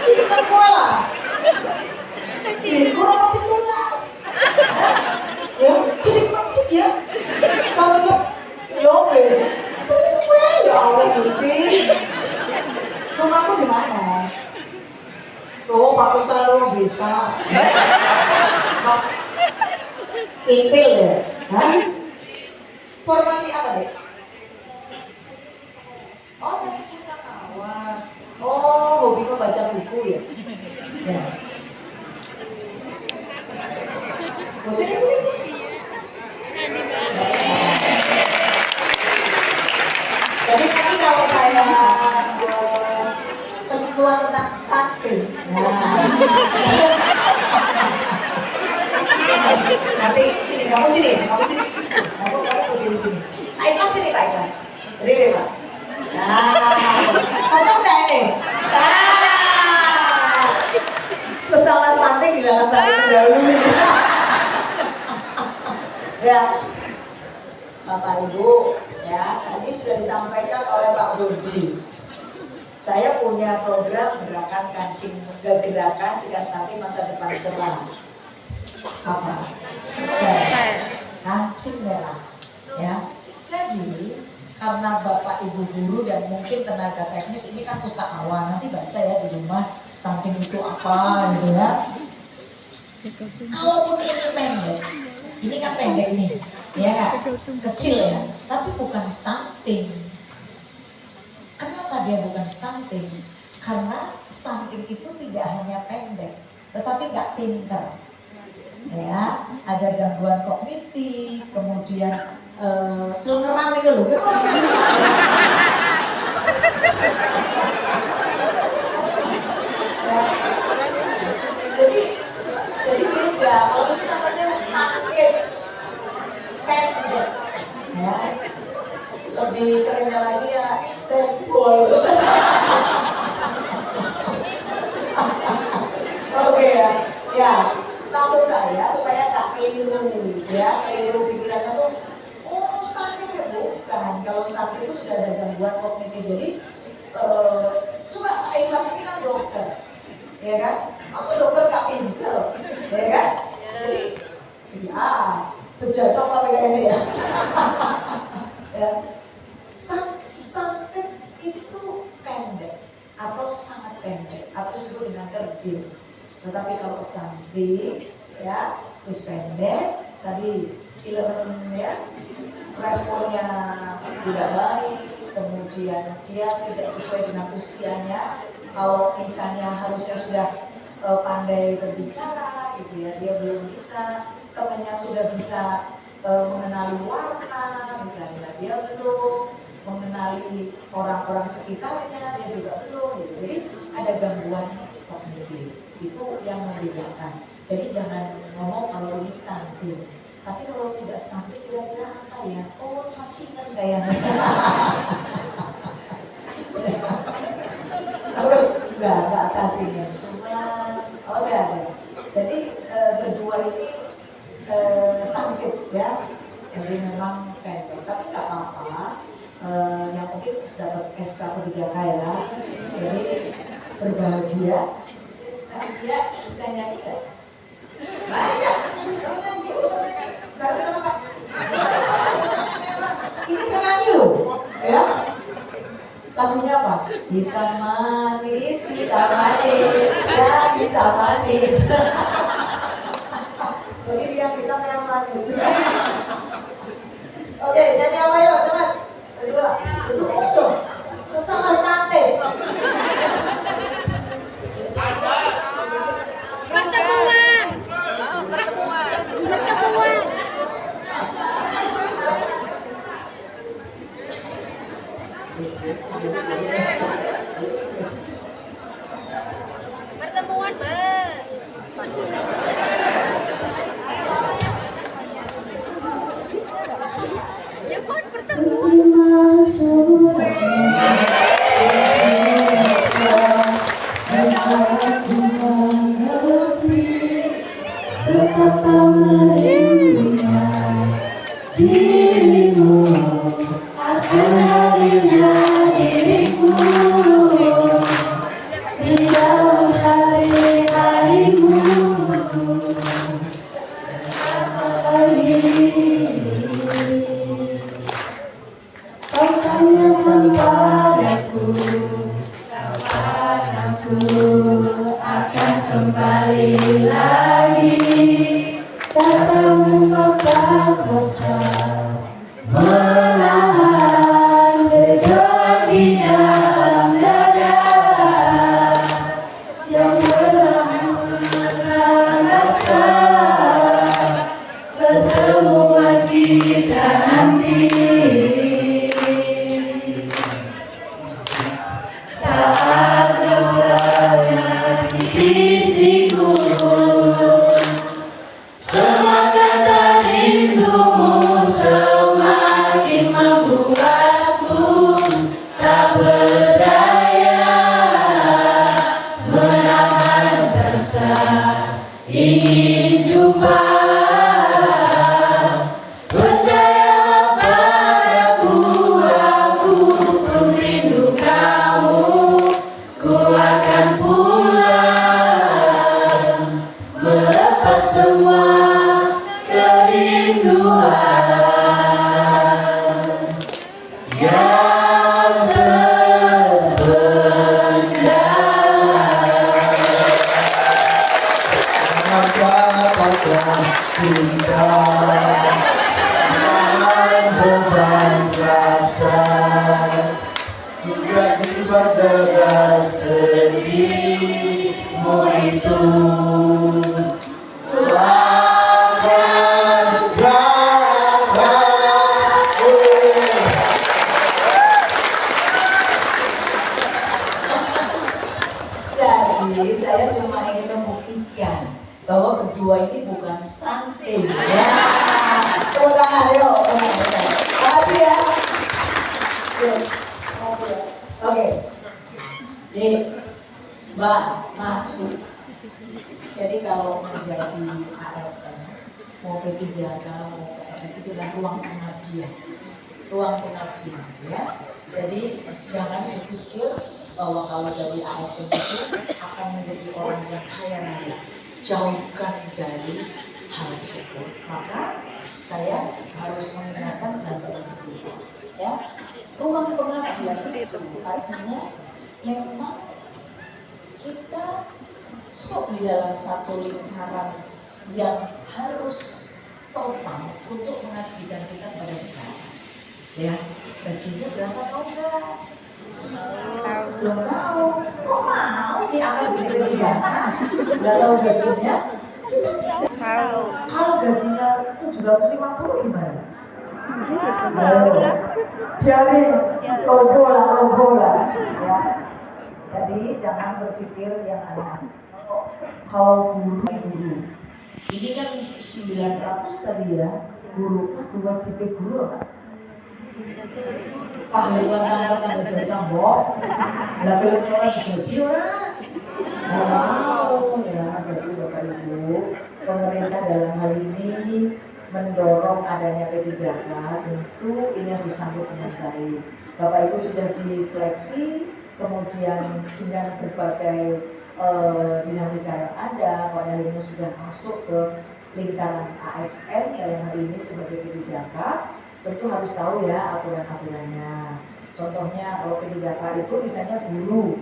Pinter gue lah. Kurang apa tulas? Ya, jadi penting ya. Kalau ya oke. Ya Allah Gusti. Rumahku di mana? Oh, pantesan orang desa. Intel ya? Hah? Formasi apa deh? Oh, teknik pustakawan. Oh, hobi membaca buku ya? Ya. Oh, sini. Jadi nanti kalau saya penyuluhan tentang stunting, nanti sini, kamu berdiri sini. Pak Ikhlas sini, Pak Ikhlas. Berdiri, Pak. Nah, cocok nggak ini? Sesama stunting di dalam saling mendahului. Ya, Bapak Ibu, ya tadi sudah disampaikan oleh Pak Dodi. Saya punya program gerakan kancing, gerakan jika stunting masa depan cerah. Apa? Sukses. Kancing merah. Ya. Jadi karena Bapak Ibu guru dan mungkin tenaga teknis ini kan pustakawan, nanti baca ya di rumah stunting itu apa gitu ya. Kalaupun ini pendek, ini kan pendek nih, ya kecil ya, tapi bukan stunting. Kenapa dia bukan stunting? Karena stunting itu tidak hanya pendek, tetapi nggak pinter. Ya, ada gangguan kognitif, kemudian celengeran itu loh, kira orang celengeran. Jadi beda. Kalau ini namanya stunted, pendek, ya. Lebih kerennya lagi ya cebol. Oke ya. Maksud saya supaya tak keliru, ya keliru pikirannya tuh, oh stunting ya bukan. Kalau stunting itu sudah ada gangguan kognitif. Jadi coba Pak Ikhlas ini kan dokter, ya kan? Maksud dokter gak pinter, ya kan? Jadi ya bejadok lah kayak ini ya. Ya. Stunting itu pendek atau sangat pendek atau disebut dengan kerdil. Tetapi kalau stunting ya terus pendek, tadi children ya responnya tidak baik, kemudian dia tidak sesuai dengan usianya. Kalau misalnya harusnya sudah pandai berbicara gitu ya, dia belum bisa. Temannya sudah bisa mengenali warna misalnya, dia belum mengenali orang-orang sekitarnya, dia juga belum gitu. Jadi ada gangguan kognitif, itu yang membedakan. Jadi jangan ngomong kalau ini stunting, tapi kalau tidak stunting kira-kira apa ya? Oh, cacingan kayaknya. Enggak cacingan, cuma saya ada. Jadi berdua ini stunted ya, jadi memang pendek, tapi nggak apa-apa. Yang penting dapat SK P3K ya, jadi berbahagia. Dia bisa nyanyi nggak? Banyak. Kalau nyanyi baru sama Pak. Ini penyanyi loh, ya. Lagunya apa? Hitam manis, ya hitam manis. Jadi dia hitam yang manis. Oke, nyanyi apa yuk teman? Kedua, itu dong. Sesama stunting. Pertemuan, Mbak. Ya kan pertemuan. akan kembali lagi, katamu kau kuasa menahan gejolak di dalam dada yang berakhir rasa pertemuan kita nanti. Saat bersama di sisiku, semakin rindumu semakin membuatku tak berdaya menahan rasa ingin jumpa. Percayalah padaku, aku pun rindu kamu. Ku akan pulang melepas semua kerinduan yang terpendam. Dapatlah kita menahan beban rasa, juga jiwa dada sedihmu itu akan berapa. Jadi saya cuma ingin membuktikan bahwa berdua ini bukan stunting. Ya, tepuk tangan, yuk. Makasih ya. Makasih ya. Oke, nih, Mbak, Mas, Bu. Jadi kalau menjadi ASN, mau P3K, mau PNS itu kan ruang pengabdian, ya. Jadi jangan berpikir bahwa kalau jadi ASN itu akan menjadi orang yang kaya raya. Jauhkan dari hal tersebut. Maka saya harus mengingatkan jaga integritas. Ya, ruang pengabdian itu artinya memang kita masuk di dalam satu lingkaran yang harus total untuk mengabdikan kita pada negara. Ya, gajinya berapa tahu nggak? Belum tahu. Kok mau diangkat di P3K? Nggak tahu gajinya? Cita-cita. Kalau gajinya 750 gimana? Biarin logo lah. Ya. Jadi jangan berpikir yang aneh. Kalau guru, ini kan 900 tadi ya. Guru, buat CP guru apa? Pahlawan tanpa tanda jasa mbok. Lah film orang digaji orang. Nggak mau ya. Jadi Bapak Ibu, pemerintah dalam hal ini mendorong adanya P3K, tentu ini harus disambut dengan baik. Bapak Ibu sudah diseleksi, kemudian dengan berbagai dinamika yang ada, pada ini sudah masuk ke lingkaran ASN dalam hal ini sebagai P3K, tentu harus tahu ya aturan-aturannya. Contohnya kalau P3K itu misalnya guru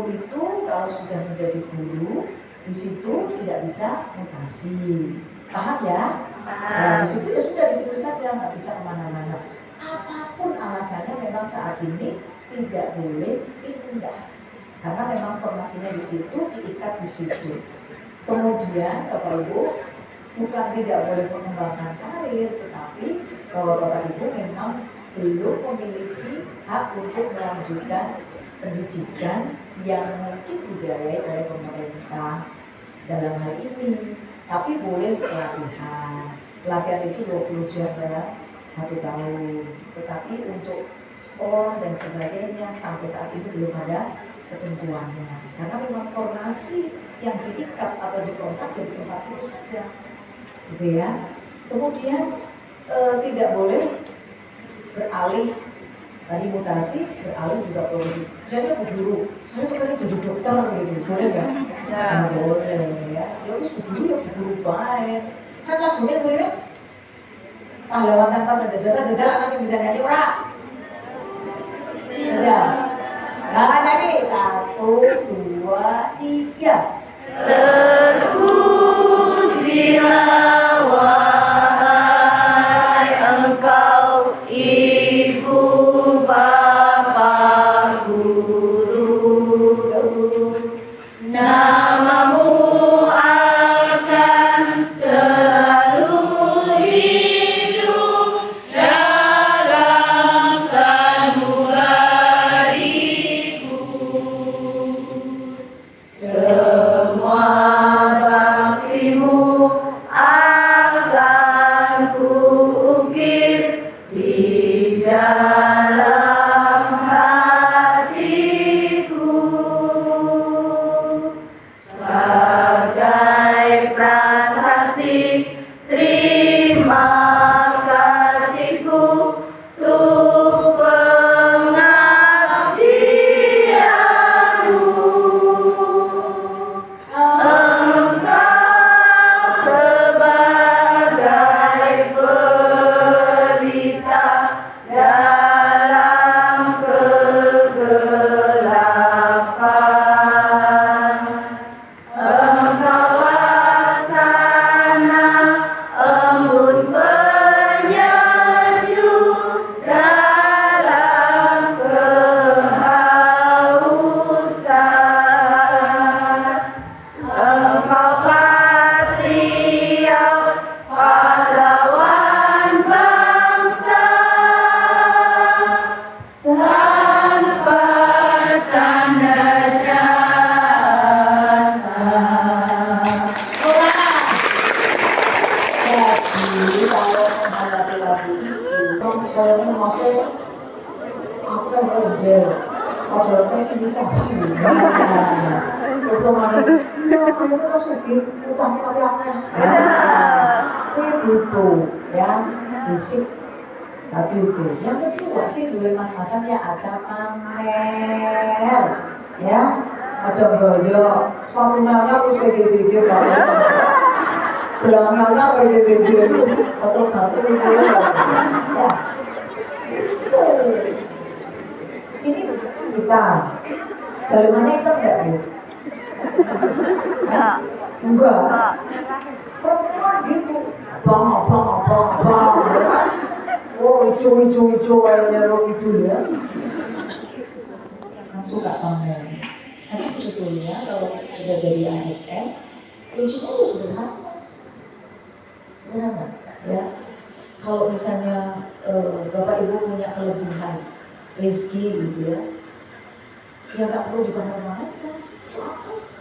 itu kalau sudah menjadi guru di situ tidak bisa mutasi, paham ya? Nah, di situ ya sudah di situ saja, nggak bisa kemana-mana. Apapun alasannya memang saat ini tidak boleh pindah, karena memang formasinya di situ, diikat di situ. Kemudian Bapak Ibu bukan tidak boleh mengembangkan karir, tetapi bahwa Bapak Ibu memang belum memiliki hak untuk melanjutkan pendidikan yang mungkin dibiayai oleh pemerintah dalam hal ini. Tapi boleh pelatihan itu 20 jam dalam 1 tahun. Tetapi untuk sekolah dan sebagainya sampai saat ini belum ada ketentuannya. Karena memang formasi yang diikat atau dikontrak dari tempat itu saja, gitu ya. Kemudian tidak boleh beralih, tadi mutasi, beralih juga profesi. Saya Bu Guru, saya pengen jadi dokter gitu, boleh nggak? Ya. Nah, boleh ya. Ya harus Bu Guru ya Bu Guru baik. Kan lagunya boleh pahlawan tanpa tanda jasa, jajaran masih bisa nyanyi ora? Saja. Nah, lagi 1, 2, 3. Terpujilah wahai Engkau Ibu Bapa Guru, namamu akan selalu hidup dalam sanubariku. Semua baktimu akan kuukir di dalam hatiku sebagai prasasti terima kasihku untuk pengabdianmu. Engkau sebagai pelita dalam kegelapan. Engkau laksana embun penyejuk dalam kehausan. Engkau patriot pahlawan bangsa tanpa tanda jasa. Jadi kalau menghadapi lagu itu, kayaknya masih aku yang rebel. Padahal kayak imitasi. Terus kemarin, ya kayaknya tuh sedih, utangnya tapi akeh. Ini butuh, ya, fisik. Tapi itu, yang kedua sih duwe mas-masan ya aja pamer, ya, aja goyo, sepatu melnya terus kayak gitu-gitu, gelangnya kayak gitu-gitu, gatel-gatel gitu, ya, itu, ini kita, dalemannya hitam enggak Bu? Enggak, perempuan gitu, abang, ya kan? Oh, hijau kayaknya lo gitu ya. Langsung gak pamer. Tapi sebetulnya kalau sudah jadi ASN, kuncinya ya sederhana, ya. Kalau misalnya Bapak Ibu punya kelebihan rezeki gitu ya, ya nggak perlu dipamer-pamerkan, itu apa sih?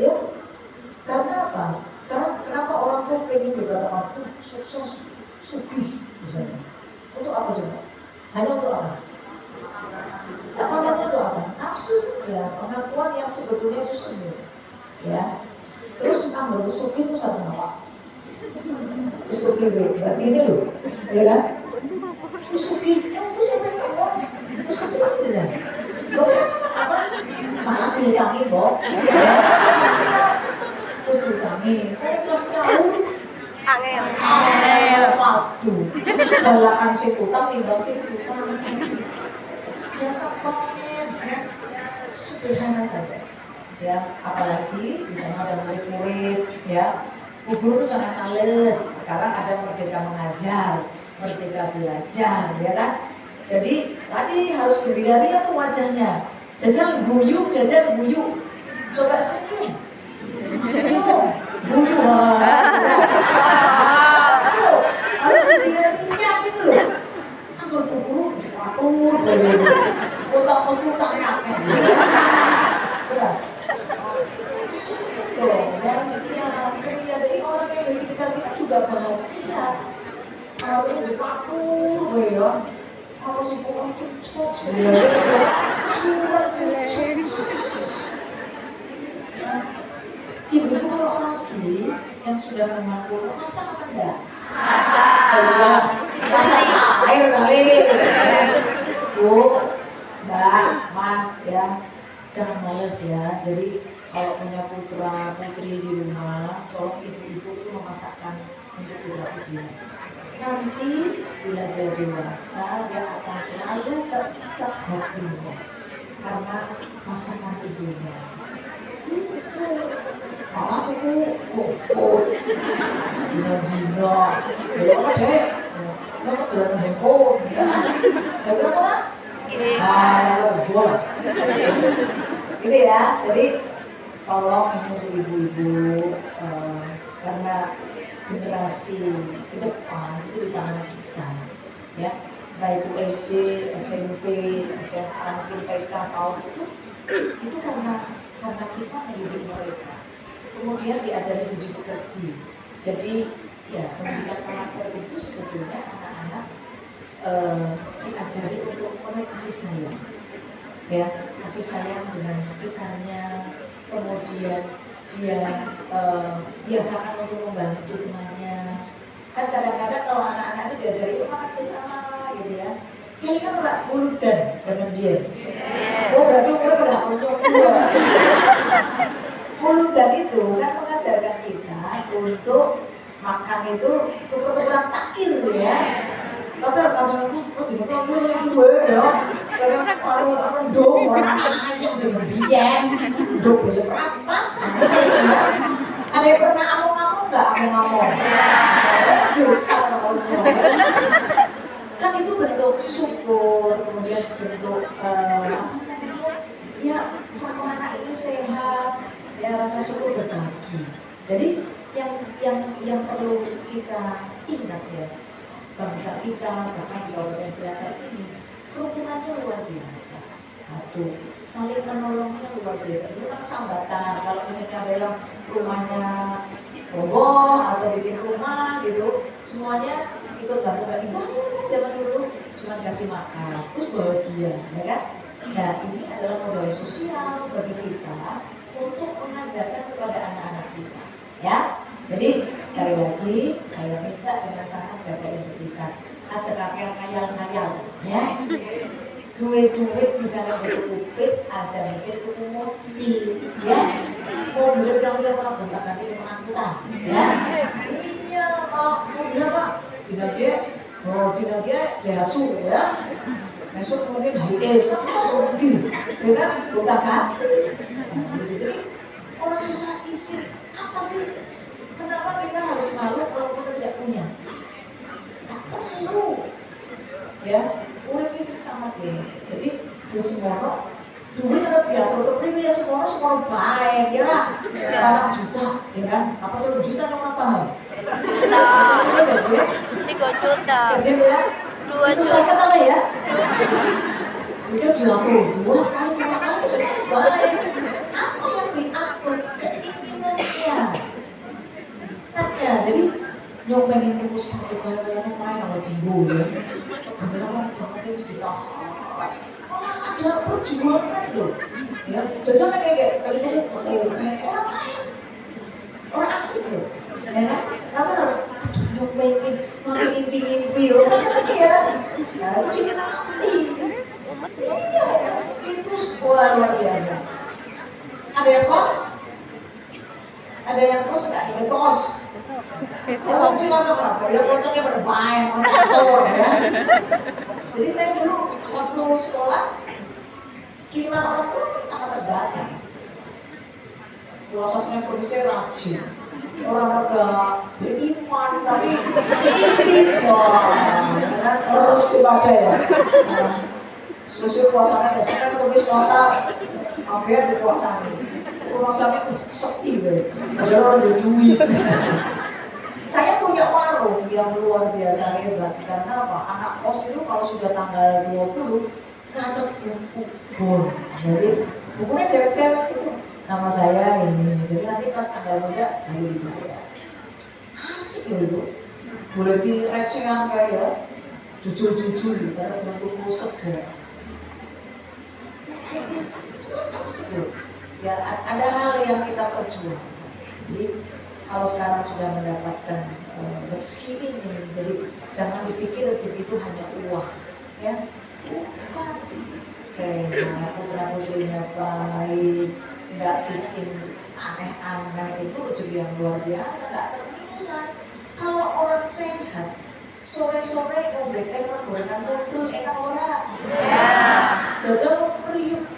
Ya, karena apa? Karena kenapa orang tuh pengen berkata aku sukses, sugih misalnya. Untuk apa coba? Hanya untuk apa? Tak pamernya untuk apa? Nafsu saja, pengakuan yang sebetulnya itu semu, ya. Terus ambil sugih itu satu apa? Terus sugih, berarti ini loh, ya kan? Terus sugih, yang bisa terpakai. Terus sugih apa itu kan? Lo apa? Mana diutangi, Bok? Diutangi, kok kelas tahu? Waduh, dalakan si utang timbang si utang. Biasa pamer, ya. Sederhana saja, ya. Apalagi misalnya ada murid-murid, ya. Guru tuh jangan males. Sekarang ada Merdeka Mengajar, Merdeka Belajar, ya kan. Jadi tadi harus gembira ria tuh wajahnya. Jajal guyu. Coba senyum, guyu. Harus gembira gitu loh. Anggur guru diatur, utang mesti utangnya akeh. Ya. Bahagia, ceria. Jadi orang yang di sekitar kita juga bahagia. Alatnya diatur, ya. Apa sih orang cocok sebenarnya? Surat Ibu kalau lagi yang sudah mengaku masak apa enggak? Masak air kali. Bu, Mbak, Mas ya, jangan males ya. Jadi kalau punya putra putri di rumah, tolong ibu-ibu itu memasakkan untuk putra putrinya. Nanti bila dia dewasa, dia akan selalu terikat hatinya. karena masakan ibunya. Itu malah aku GoFood, Dina-dina, ya apa deh, lo kebetulan handphone, ya kan? Tapi apa lah? Bola. Gitu ya, jadi tolong ini untuk ibu-ibu karena generasi ke depan itu di tangan kita, ya. Entah itu SD, SMP, SMA, mungkin TK, PAUD itu karena kita mendidik mereka, kemudian diajari budi pekerti. Jadi ya pendidikan karakter itu sebetulnya anak-anak diajari untuk penuh kasih sayang, ya kasih sayang dengan sekitarnya, kemudian dia biasakan untuk membantu temannya. Kan kadang-kadang kalau anak-anak itu diajari makan bersama gitu ya, kali kan orang uludan jangan dia. Oh berarti umur udah uludan itu kan mengajarkan kita untuk makan itu tuker-tukeran takir ya. Tapi langsung aku juga dulu yang gue ya. Kadang kalau dong orang aja jangan biyen. Dong bisa berapa? Ada yang pernah ngomong nggak ngomong? Dosa ngomongnya. Kan itu bentuk syukur, kemudian bentuk ya anak ini sehat, ya rasa syukur berbagi. Jadi yang perlu kita ingat ya, bangsa kita bahkan di Kabupaten Cilacap ini kerukunannya luar biasa. Satu, saling menolongnya luar biasa. Itu kan sambatan. Kalau misalnya ada yang rumahnya roboh atau bikin rumah gitu, semuanya ikut bantu-bantu. Banyak zaman dulu cuma kasih makan, terus bahagia, ya kan? Nah ini adalah modal sosial bagi kita untuk mengajarkan kepada anak-anak kita, ya. Jadi sekali lagi saya minta dengan sangat jaga integritas, ajak kakek ngayal-ngayal, ya. Duit misalnya berupit, aja mikir ke mobil, ya. Mobil yang pernah gonta-ganti dengan angkutan, ya. Iya, mobilnya pak, Cina dia Daihatsu, ya. Besok kemudian HS, langsung pergi, ya kan? Gonta-ganti. Jadi orang susah isi apa sih? Kenapa kita harus malu kalau kita tidak punya? Tak perlu, ya. Urip iki sangat ya. Jadi duit semono, duit tetap diatur ke priwe ya semono baik ya lah. 8 juta, ya kan? Apa 3 juta yang orang paham? 3 juta. 3 juta. Kerja ya? 2 Itu juta. saya kata apa ya? Itu diatur 2 kali baik. Apa yang diatur? Keinginannya. Nah, jadi pengen tembus pakai kayak main sama jimbo ya. Kebetulan banget itu ditahan. Malah ada perjuangan loh. Ya, jajan kayak itu orang lain, orang asing loh. Ya kan? Tapi kalau pengen ngimpi orang lagi ya. Nah, itu nanti. Iya, itu sebuah luar biasa. Ada yang kos? Ada yang kos nggak? Yang kos? Orang sih masuk apa? Ya kontaknya bermain, kontak ya. Jadi saya dulu waktu sekolah kiriman orang tua kan sangat terbatas. Puasa Senin Kamis saya rajin. Orang ada beriman tapi terus ibadah ya. Susu puasanya ya Senin Kamis Selasa hampir dikuasai. Puasanya sekti deh. Padahal ada duit. Saya punya warung yang luar biasa hebat karena apa? Anak kos itu kalau sudah tanggal 20 ngadep buku bon. Jadi bukunya cewek-cewek itu nama saya ini. Jadi nanti pas tanggal muda baru dibayar. Asik loh itu. Boleh direcehan kayak jujur karena bentukku segar. Itu kan asik loh. Ya ada hal yang kita perjuangkan. Jadi kalau sekarang sudah mendapatkan rezeki ini, jadi jangan dipikir rezeki itu hanya uang, ya. Bukan. Sehat, putra putrinya baik, nggak bikin aneh-aneh, itu rezeki yang luar biasa, nggak ternilai. Kalau orang sehat, sore-sore ngombe teh gorengan modul enak ora? Ya. Jajan priuk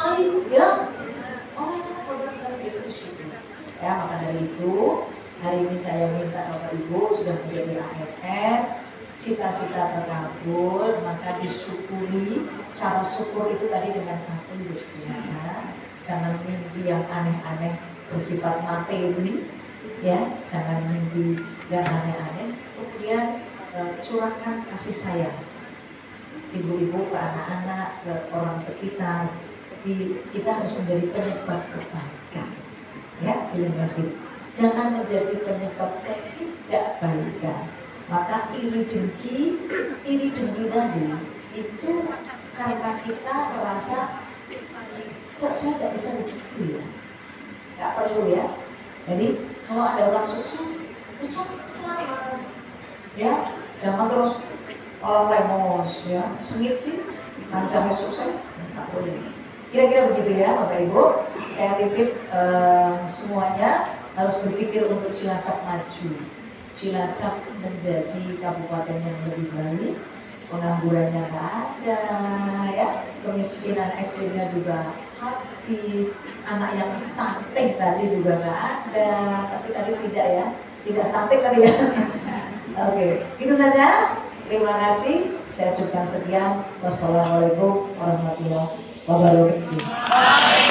lain yang oleh benar-benar itu disyukur. Ya, maka dari itu hari ini saya minta Bapak Ibu sudah menjadi ASN, cita-cita terkabul, maka disyukuri. Cara syukur itu tadi dengan satu hidup sederhana, jangan mimpi yang aneh-aneh bersifat materi, ya, jangan mimpi yang aneh-aneh. Kemudian curahkan kasih sayang, ibu-ibu ke anak-anak, ke orang sekitar. Kita harus menjadi penyebab kebaikan, ya, dimengerti. Jangan menjadi penyebab ketidakbaikan. Maka iri dengki tadi itu karena kita merasa kok saya nggak bisa begitu ya, nggak perlu ya. Jadi kalau ada orang sukses, ucap selamat, ya, jangan terus orang lemos, ya, sengit sih, lancarnya sukses, nggak boleh. Kira-kira begitu ya Bapak Ibu. Saya titip semuanya harus berpikir untuk Cilacap maju. Cilacap menjadi kabupaten yang lebih baik, penganggurannya nggak ada, ya, kemiskinan ekstrimnya juga habis, anak yang stunting tadi juga nggak ada, tapi tadi tidak ya, tidak stunting tadi ya. Oke, itu saja. Terima kasih. Saya cukupkan sekian. Wassalamualaikum warahmatullahi wabarakatuh.